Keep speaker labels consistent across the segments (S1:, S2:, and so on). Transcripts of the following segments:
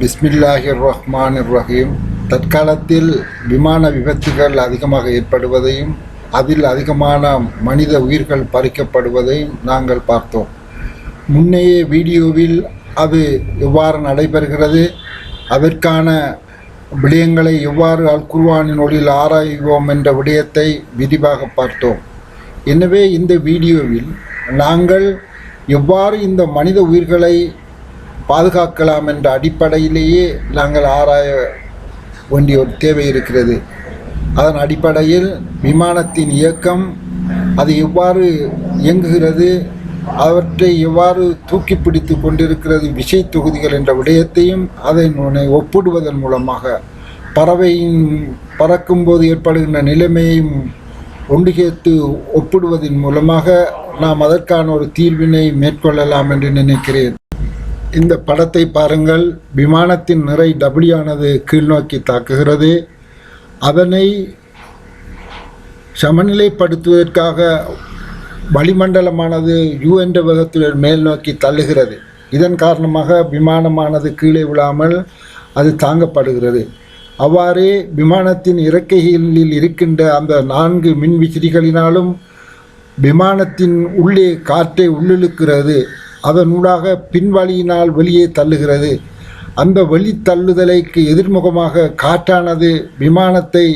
S1: பிஸ்மில்லாஹிர் ரஹ்மானிர் ரஹீம். தற்காலத்தில் விமான விபத்துகள் அதிகமாக ஏற்படுவதையும் அதில் அதிகமான மனித உயிர்கள் பறிக்கப்படுவதையும் நாங்கள் பார்த்தோம். முன்னைய வீடியோவில் அது எவ்வாறு நடைபெறுகிறது, அதற்கான விடயங்களை எவ்வாறு அல் குர்ஆனின் ஒளியில் ஆராய்வோம் என்ற விடயத்தை விரிவாக பார்த்தோம். எனவே இந்த வீடியோவில் நாங்கள் எவ்வாறு இந்த மனித உயிர்களை பாதுகாக்கலாம் என்ற அடிப்படையிலேயே நாங்கள் ஆராய வேண்டிய ஒரு தேவை இருக்கிறது. அதன் அடிப்படையில் விமானத்தின் இயக்கம், அது எவ்வாறு இயங்குகிறது, அவற்றை எவ்வாறு தூக்கி பிடித்து கொண்டிருக்கிறது விசை தொகுதிகள் என்ற விடயத்தையும் அதனை ஒப்பிடுவதன் மூலமாக பறவையின் பறக்கும்போது ஏற்படுகின்ற நிலைமையையும் ஒன்று சேர்த்து ஒப்பிடுவதன் மூலமாக நாம் அதற்கான ஒரு தீர்வினை மேற்கொள்ளலாம் என்று நினைக்கிறேன். இந்த படத்தை பாருங்கள். விமானத்தின் நிறை டபிள்யூஆனது கீழ்நோக்கி தாக்குகிறது. அதனை சமநிலைப்படுத்துவதற்காக வளிமண்டலமானது யூ என்ற வேகத்தில் மேல் நோக்கி தள்ளுகிறது. இதன் காரணமாக விமானமானது கீழே விழாமல் அது தாங்கப்படுகிறது. அவ்வாறே விமானத்தின் இறக்கைகளில் இருக்கின்ற அந்த 4 மின் விசிறிகளினாலும் விமானத்தின் உள்ளே காற்றை உள்ளிழுக்கிறது. அதனூடாக பின்வழியினால் வெளியே தள்ளுகிறது. அந்த வெளி தள்ளுதலைக்கு எதிர்முகமாக காற்றானது விமானத்தை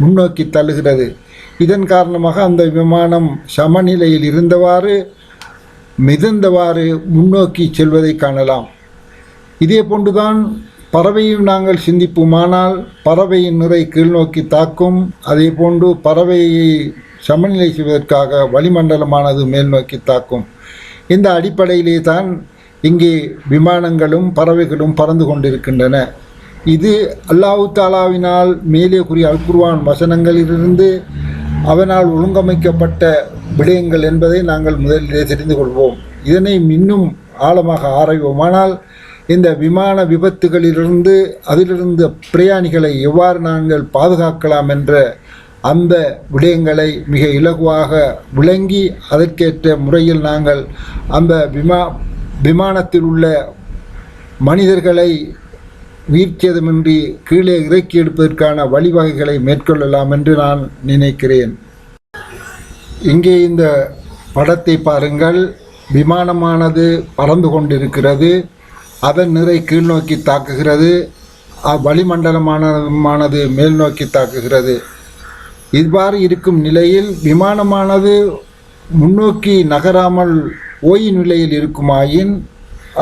S1: முன்னோக்கி தள்ளுகிறது. இதன் காரணமாக அந்த விமானம் சமநிலையில் இருந்தவாறு மிதந்தவாறு முன்னோக்கி செல்வதை காணலாம். இதே போன்றுதான் பறவையும் நாங்கள் சிந்திப்போமானால் பறவையின் நிறை கீழ்நோக்கி தாக்கும். அதே போன்று பறவையை சமநிலை செய்வதற்காக வளிமண்டலமானது மேல் நோக்கி தாக்கும். இந்த அடிப்படையிலே தான் இங்கே விமானங்களும் பறவைகளும் பறந்து கொண்டிருக்கின்றன. இது அல்லாஹ் தஆலாவினால் மேலே கூறிய அல் குர்ஆன் வசனங்களிலிருந்து அவனால் ஒழுங்கமைக்கப்பட்ட விடயங்கள் என்பதை நாங்கள் முதலிலே தெரிந்து கொள்வோம். இதனை இன்னும் ஆழமாக ஆராய்வோமானால் இந்த விமான விபத்துகளிலிருந்து அதிலிருந்து பிரயாணிகளை எவ்வாறு நாங்கள் பாதுகாக்கலாம் என்ற அந்த விடயங்களை மிக இலகுவாக விளங்கி அதற்கேற்ற முறையில் நாங்கள் அந்த விமானத்தில் உள்ள மனிதர்களை உயிர்ச்சேதமின்றி கீழே இறக்கி எடுப்பதற்கான வழிவகைகளை மேற்கொள்ளலாம் என்று நான் நினைக்கிறேன். இங்கே இந்த படத்தை பாருங்கள். விமானமானது பறந்து கொண்டிருக்கிறது. அதன் நிறை கீழ்நோக்கி தாக்குகிறது. வளிமண்டலமானது மேல் நோக்கி தாக்குகிறது. இவ்வாறு இருக்கும் நிலையில் விமானமானது முன்னோக்கி நகராமல் ஓய்வு நிலையில் இருக்குமாயின்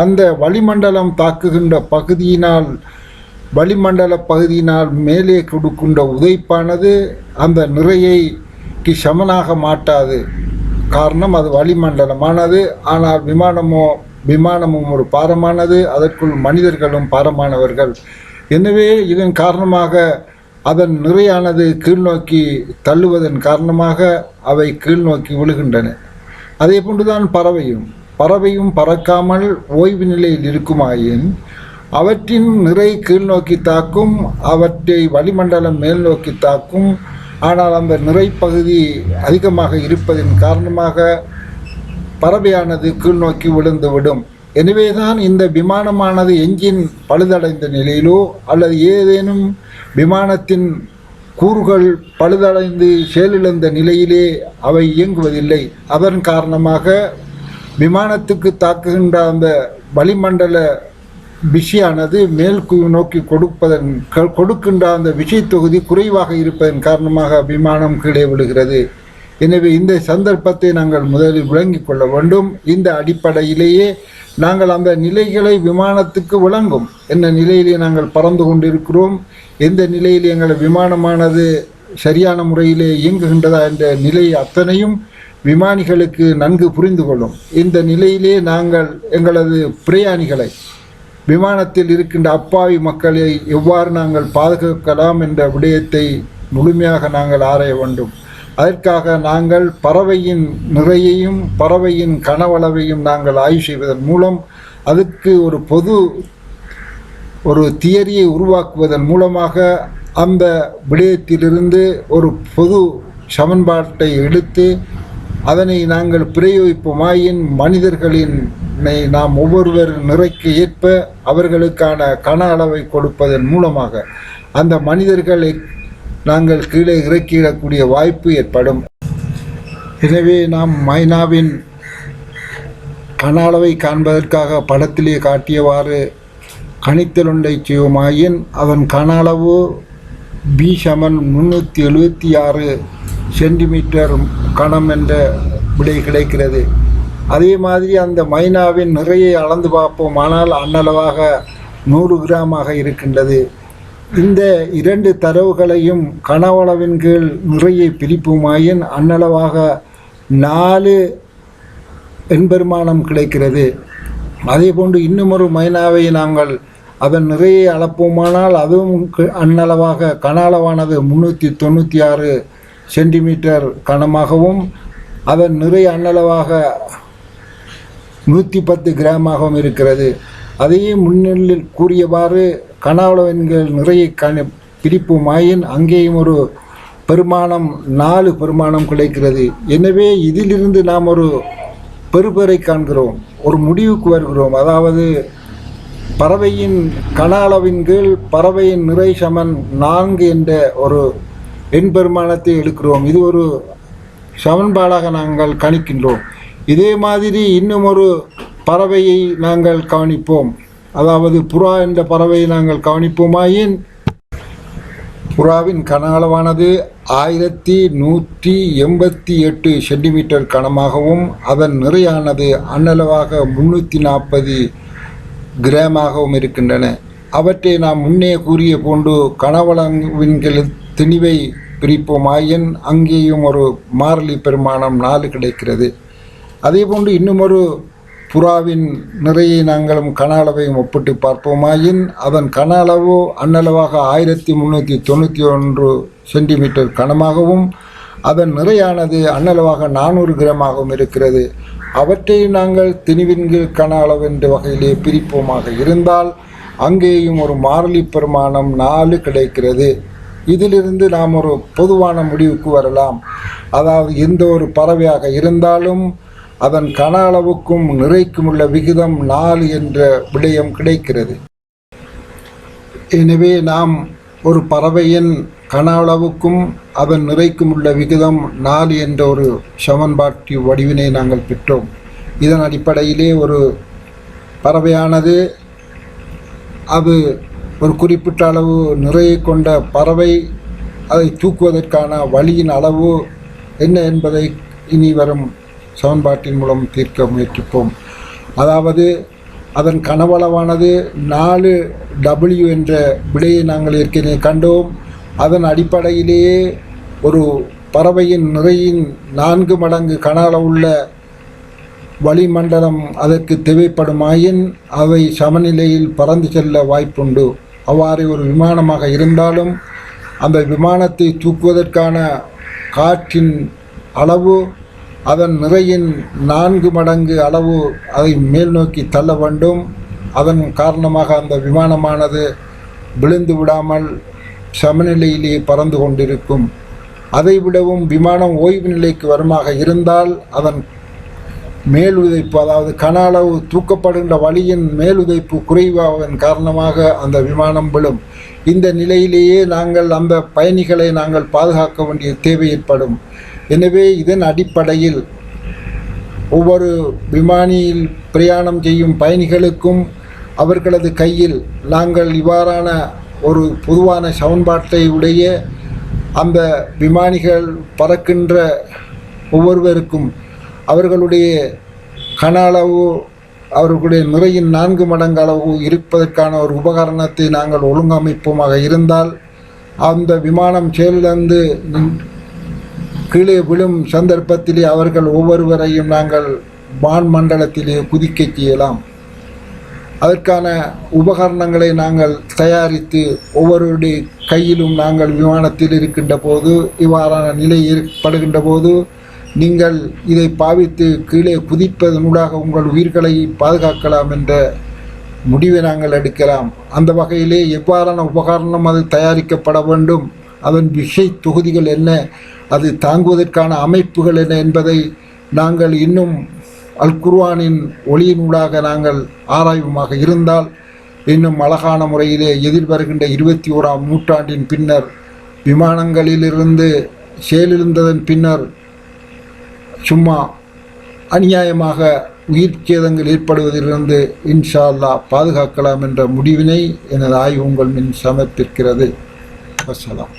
S1: அந்த வளிமண்டலம் தாக்குகின்ற பகுதியினால் வளிமண்டல பகுதியினால் மேலே கொடுக்கின்ற உதைப்பானது அந்த நிறையைக்கு சமனாக மாட்டாது. காரணம், அது வளிமண்டலமானது. ஆனால் விமானமும் ஒரு பாரமானது. அதற்குள் மனிதர்களும் பாரமானவர்கள். எனவே இதன் காரணமாக அதன் நிறையானது கீழ்நோக்கி தள்ளுவதன் காரணமாக அவை கீழ்நோக்கி விழுகின்றன. அதே போன்றுதான் பறவையும் பறக்காமல் ஓய்வு நிலையில் இருக்குமாயின் அவற்றின் நிறை கீழ்நோக்கி தாக்கும், அவற்றை வளிமண்டலம் மேல் நோக்கி தாக்கும். ஆனால் அந்த நிறைப்பகுதி அதிகமாக இருப்பதன் காரணமாக பறவையானது கீழ்நோக்கி விழுந்துவிடும். எனவேதான் இந்த விமானமானது என்ஜின் பழுதடைந்த நிலையிலோ அல்லது ஏதேனும் விமானத்தின் கூறுகள் பழுதடைந்து செயலிழந்த நிலையிலே அவை இயங்குவதில்லை. அதன் காரணமாக விமானத்துக்கு தாக்குகின்ற அந்த வளிமண்டல விஷயானது மேல் நோக்கி கொடுக்கின்ற அந்த விஷய தொகுதி குறைவாக இருப்பதன் காரணமாக விமானம் கீழே விழுகிறது. எனவே இந்த சந்தர்ப்பத்தை நாங்கள் முதலில் விளங்கிக் கொள்ள வேண்டும். இந்த அடிப்படையிலேயே நாங்கள் அந்த நிலைகளை விமானத்துக்கு விளங்கும். என்ன நிலையிலே நாங்கள் பறந்து கொண்டிருக்கிறோம், எந்த நிலையில் எங்கள் விமானமானது சரியான முறையிலே இயங்குகின்றதா என்ற நிலை அத்தனையும் விமானிகளுக்கு நன்கு புரிந்து கொள்ளும். இந்த நிலையிலே நாங்கள் எங்களது பிரயாணிகளை, விமானத்தில் இருக்கின்ற அப்பாவி மக்களை எவ்வாறு நாங்கள் பாதுகாக்கலாம் என்ற விடயத்தை முழுமையாக நாங்கள் ஆராய வேண்டும். அதற்காக நாங்கள் பறவையின் நிறையையும் பறவையின் கனவளவையும் நாங்கள் ஆய்வு செய்வதன் மூலம் அதுக்கு ஒரு தியரியை உருவாக்குவதன் மூலமாக அந்த விடயத்திலிருந்து ஒரு பொது சமன்பாட்டை எடுத்து அதனை நாங்கள் பிரயோகிப்போமாயின் மனிதர்களின் நாம் ஒவ்வொருவர் நிறைக்கு ஏற்ப அவர்களுக்கான கன அளவை கொடுப்பதன் மூலமாக அந்த மனிதர்களை நாங்கள் கீழே இறக்கிடக்கூடிய வாய்ப்பு ஏற்படும். எனவே நாம் மைனாவின் கன அளவை காண்பதற்காக படத்திலே காட்டியவாறு கணித்தல் ஒன்றை செய்வோமாயின் அதன் கன அளவு B=376 சென்டிமீட்டர் கணம் என்ற விடை கிடைக்கிறது. அதே மாதிரி அந்த மைனாவின் நிறையை அளந்து பார்ப்போமானால் அன்னளவாக 100 கிராமாக இருக்கின்றது. இந்த இரண்டு தரவுகளையும் கனவளவின் கீழ் நிறையை பிரிப்புமாயின் அன்னளவாக 4 எண்பெருமானம் கிடைக்கிறது. அதே போன்று இன்னும் ஒரு மைனாவை நாங்கள் அதன் நிறையை அளப்போமானால் அதுவும் அன்னளவாக கன அளவானது 396 சென்டிமீட்டர் கனமாகவும் அதன் நிறை அன்னளவாக 110 கிராமாகவும் இருக்கிறது. அதையே முன்னில் கூறியவாறு கனவளவின்கள் நிறையை பிரிப்புமாயின் அங்கேயும் ஒரு பெருமானம் 4 பெருமானம் கிடைக்கிறது. எனவே இதிலிருந்து நாம் ஒரு பெறுபரை காண்கிறோம், ஒரு முடிவுக்கு வருகிறோம். அதாவது பறவையின் கன அளவின் கீழ் பறவையின் நிறை சமன் 4 என்ற ஒரு எண்பெருமானத்தை எடுக்கிறோம். இது ஒரு சமன்பாடாக நாங்கள் கணிக்கின்றோம். இதே மாதிரி இன்னும் ஒரு பறவையை நாங்கள் கவனிப்போம். அதாவது புறா என்ற பறவையை நாங்கள் கவனிப்போமாயின் புறாவின் கன அளவானது 1188 சென்டிமீட்டர் கனமாகவும் அதன் நிறையானது அன்னளவாக 340 கிராமாகவும் இருக்கின்றன. அவற்றை நாம் முன்னே கூறிய போன்று கனவளவின்கள் திணிவை பிரிப்போமாயின் அங்கேயும் ஒரு மாறிலி பெருமானம் 4 கிடைக்கிறது. அதேபோன்று இன்னும் ஒரு புறாவின் நிறையை நாங்களும் கன அளவையும் ஒப்பிட்டு பார்ப்போமாயின் அதன் கன அளவு அன்னளவாக 1391 சென்டிமீட்டர் கனமாகவும் அதன் நிறையானது அன்னளவாக 400 கிராமாகவும் இருக்கிறது. அவற்றை நாங்கள் திணிவின் கன அளவு என்ற வகையிலே பிரிப்போமாக இருந்தால் அங்கேயும் ஒரு மாறிலி பெருமானம் 4 கிடைக்கிறது. இதிலிருந்து நாம் ஒரு பொதுவான முடிவுக்கு வரலாம். அதாவது எந்த ஒரு பறவையாக இருந்தாலும் அதன் கன அளவுக்கும் நிறைக்கும் உள்ள விகிதம் 4 என்ற விடயம் கிடைக்கிறது. எனவே நாம் ஒரு பறவையின் கன அளவுக்கும் அதன் நிறைக்கும் உள்ள விகிதம் 4 என்ற ஒரு சமன்பாட்டு வடிவினை நாங்கள் பெற்றோம். இதன் அடிப்படையிலே ஒரு பறவையானது அது ஒரு குறிப்பிட்ட அளவு நிறையை கொண்ட பறவை அதை தூக்குவதற்கான வழியின் அளவு என்ன என்பதை இனி வரும் சமன்பாட்டின் மூலம் தீர்க்க முயற்சிப்போம். அதாவது அதன் கனவளவானது 4W என்ற விடையை நாங்கள் ஏற்கனவே கண்டோம். அதன் அடிப்படையிலேயே ஒரு பறவையின் நிறையின் 4 மடங்கு கன அளவுள்ள வளிமண்டலம் அதற்கு தேவைப்படுமாயின் அவை சமநிலையில் பறந்து செல்ல வாய்ப்புண்டு. அவ்வாறு ஒரு விமானமாக இருந்தாலும் அந்த விமானத்தை தூக்குவதற்கான காற்றின் அளவு அதன் நிறையின் 4 மடங்கு அளவு அதை மேல் நோக்கி தள்ள வேண்டும். அதன் காரணமாக அந்த விமானமானது விழுந்து விடாமல் சமநிலையிலேயே பறந்து கொண்டிருக்கும். அதைவிடவும் விமானம் ஓய்வு நிலைக்கு வருமாக இருந்தால் அதன் மேலுதைப்பு, அதாவது கன அளவு தூக்கப்படுகின்ற வழியின் மேலுதைப்பு குறைவாவதன் காரணமாக அந்த விமானம் விழும். இந்த நிலையிலேயே நாங்கள் அந்த பயணிகளை நாங்கள் பாதுகாக்க வேண்டிய தேவை ஏற்படும். எனவே இதன் அடிப்படையில் ஒவ்வொரு விமானியில் பிரயாணம் செய்யும் பயணிகளுக்கும் அவர்களது கையில் நாங்கள் இவ்வாறான ஒரு பொதுவான சமன்பாட்டை உடைய அந்த விமானிகள் பறக்கின்ற ஒவ்வொருவருக்கும் அவர்களுடைய கன அளவு அவர்களுடைய நிறையின் 4 மடங்கு அளவு இருப்பதற்கான ஒரு உபகரணத்தை நாங்கள் ஒழுங்கமைப்போமாக இருந்தால் அந்த விமானம் செயலிழந்து கீழே விழும் சந்தர்ப்பத்திலே அவர்கள் ஒவ்வொருவரையும் நாங்கள் வான் மண்டலத்திலே குதிக்க செய்யலாம். அதற்கான உபகரணங்களை நாங்கள் தயாரித்து ஒவ்வொருடைய கையிலும் நாங்கள் விமானத்தில் இருக்கின்ற போது இவ்வாறான நிலை ஏற்படுகின்ற போது நீங்கள் இதை பாவித்து கீழே குதிப்பதனூடாக உங்கள் உயிர்களை பாதுகாக்கலாம் என்ற முடிவை நாங்கள் எடுக்கலாம். அந்த வகையிலே எவ்வாறான உபகரணம் அது தயாரிக்கப்பட வேண்டும், அதன் விஷய தொகுதிகள் என்ன, அது தாங்குவதற்கான அமைப்புகள் என்ன என்பதை நாங்கள் இன்னும் அல் குர்ஆனின் ஒளியினூடாக நாங்கள் ஆராய்வுமாக இருந்தால் இன்னும் அழகான முறையிலே எதிர்வருகின்ற 21ஆம் நூற்றாண்டின் பின்னர் விமானங்களிலிருந்து செயலிழந்ததன் பின்னர் சும்மா அநியாயமாக உயிர் சேதங்கள் ஏற்படுவதிலிருந்து இன்ஷா அல்லாஹ் பாதுகாக்கலாம் என்ற முடிவினை எனது ஆய்வு உங்கள் முன் சமர்ப்பிக்கிறது. வஸ்ஸலாம்.